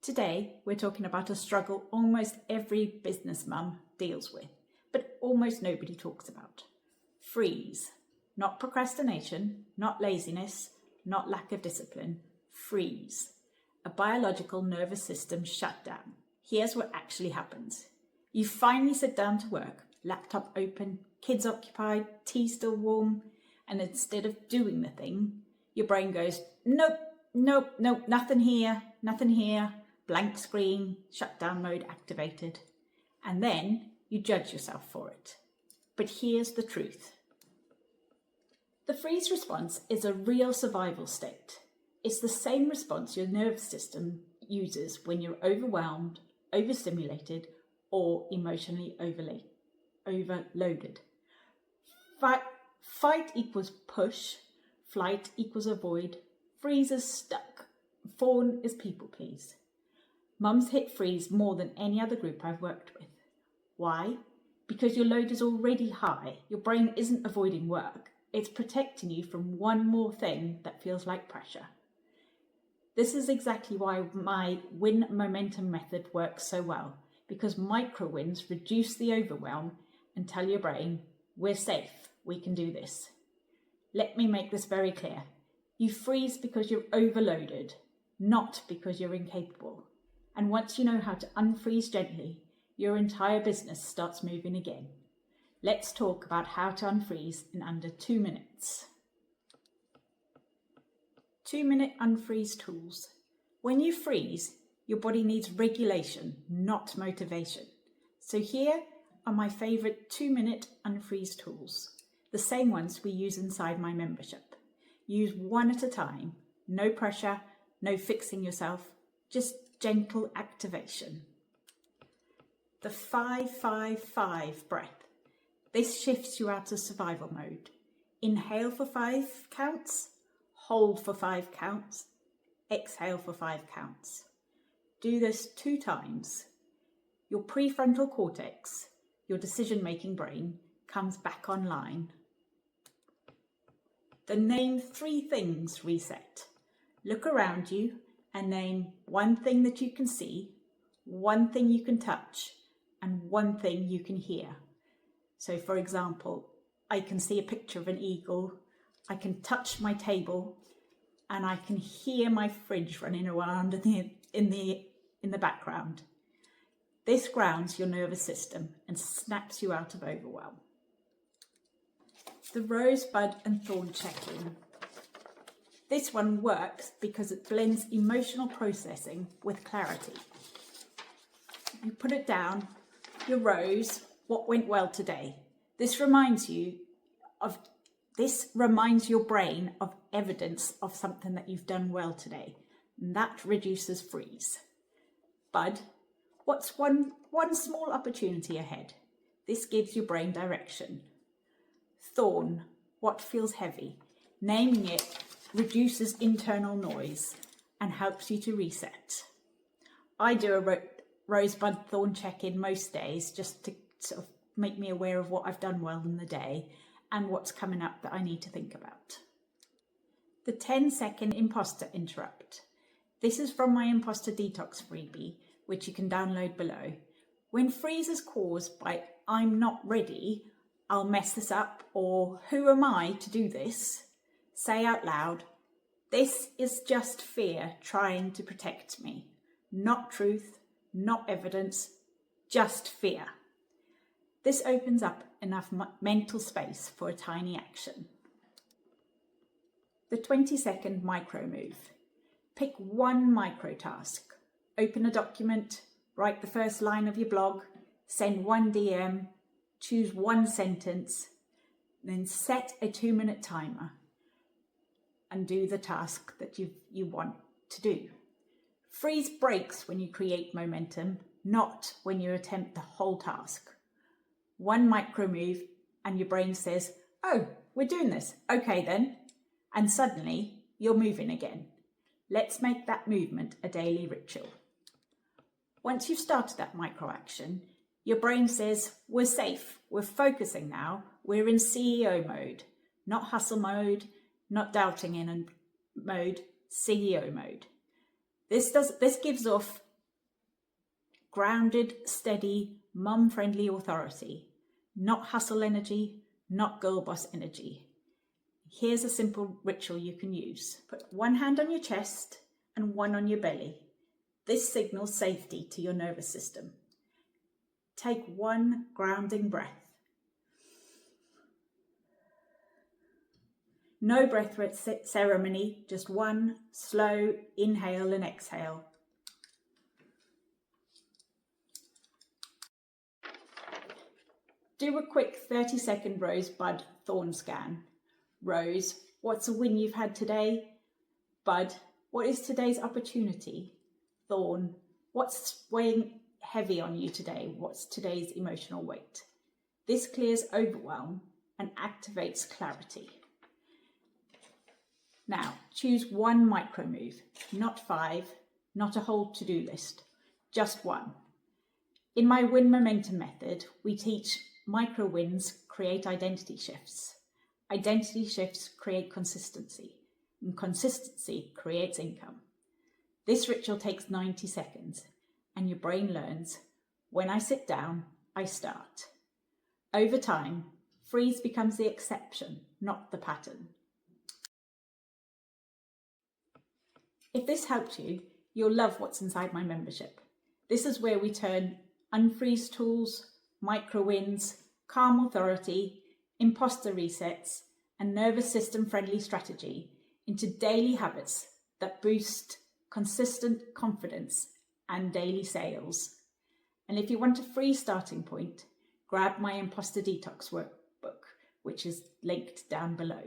Today, we're talking about a struggle almost every business mum deals with, but almost nobody talks about. Freeze. Not procrastination, not laziness, not lack of discipline. Freeze. A biological nervous system shutdown. Here's what actually happens. You finally sit down to work, laptop open, kids occupied, tea still warm, and instead of doing the thing, your brain goes, nope, nothing here, blank screen, shutdown mode activated. And then you judge yourself for it. But here's the truth. The freeze response is a real survival state. It's the same response your nervous system uses when you're overwhelmed, overstimulated, or emotionally overloaded. Fight equals push, flight equals avoid, freeze is stuck, fawn is people please. Mums hit freeze more than any other group I've worked with. Why? Because your load is already high. Your brain isn't avoiding work. It's protecting you from one more thing that feels like pressure. This is exactly why my win momentum method works so well, because micro wins reduce the overwhelm and tell your brain, we're safe, we can do this. Let me make this very clear. You freeze because you're overloaded, not because you're incapable. And once you know how to unfreeze gently, your entire business starts moving again. Let's talk about how to unfreeze in under 2 minutes. 2-minute unfreeze tools. When you freeze, your body needs regulation, not motivation. So here are my favourite 2-minute unfreeze tools, the same ones we use inside my membership. Use one at a time, no pressure, no fixing yourself, just gentle activation. The 5-5-5 breath. This shifts you out of survival mode. Inhale for 5 counts, hold for 5 counts, exhale for 5 counts. Do this 2 times. Your prefrontal cortex, your decision-making brain, comes back online. The name 3 things reset. Look around you and name 1 thing that you can see, 1 thing you can touch, and 1 thing you can hear. So for example, I can see a picture of an eagle, I can touch my table, and I can hear my fridge running around in the background. This grounds your nervous system and snaps you out of overwhelm. The rosebud and thorn check-in. This one works because it blends emotional processing with clarity. You put it down, your rose, what went well today. This reminds your brain of evidence of something that you've done well today. And that reduces freeze. Bud, what's one small opportunity ahead? This gives your brain direction. Thorn, what feels heavy? Naming it reduces internal noise and helps you to reset. I do a rosebud thorn check-in most days just to sort of make me aware of what I've done well in the day and what's coming up that I need to think about. The 10-second imposter interrupt. This is from my imposter detox freebie, which you can download below. When freeze is caused by I'm not ready, I'll mess this up, or who am I to do this? Say out loud, this is just fear trying to protect me. Not truth, not evidence, just fear. This opens up enough mental space for a tiny action. The 20-second micro move. Pick 1 micro task. Open a document, write the first line of your blog, send 1 DM, choose 1 sentence, then set a 2-minute timer and do the task that you want to do. Freeze breaks when you create momentum, not when you attempt the whole task. 1 micro move and your brain says, oh, we're doing this, okay then. And suddenly you're moving again. Let's make that movement a daily ritual. Once you've started that micro action, your brain says, we're safe, we're focusing now, we're in CEO mode, not hustle mode, not doubting in mode, CEO mode. This gives off grounded, steady, mum-friendly authority. Not hustle energy, not girl boss energy. Here's a simple ritual you can use. Put one hand on your chest and one on your belly. This signals safety to your nervous system. Take one grounding breath. No breath ceremony, just one slow inhale and exhale. Do a quick 30-second rose bud thorn scan. Rose, what's a win you've had today? Bud, what is today's opportunity? Thorn, what's weighing heavy on you today? What's today's emotional weight? This clears overwhelm and activates clarity. Now, choose one micro move, not 5, not a whole to-do list, just one. In my win momentum method, we teach micro wins create identity shifts. Identity shifts create consistency, and consistency creates income. This ritual takes 90 seconds, and your brain learns, when I sit down, I start. Over time, freeze becomes the exception, not the pattern. If this helped you, you'll love what's inside my membership. This is where we turn unfreeze tools, micro wins, calm authority, imposter resets, and nervous system friendly strategy into daily habits that boost consistent confidence and daily sales. And if you want a free starting point, grab my Imposter Detox workbook, which is linked down below.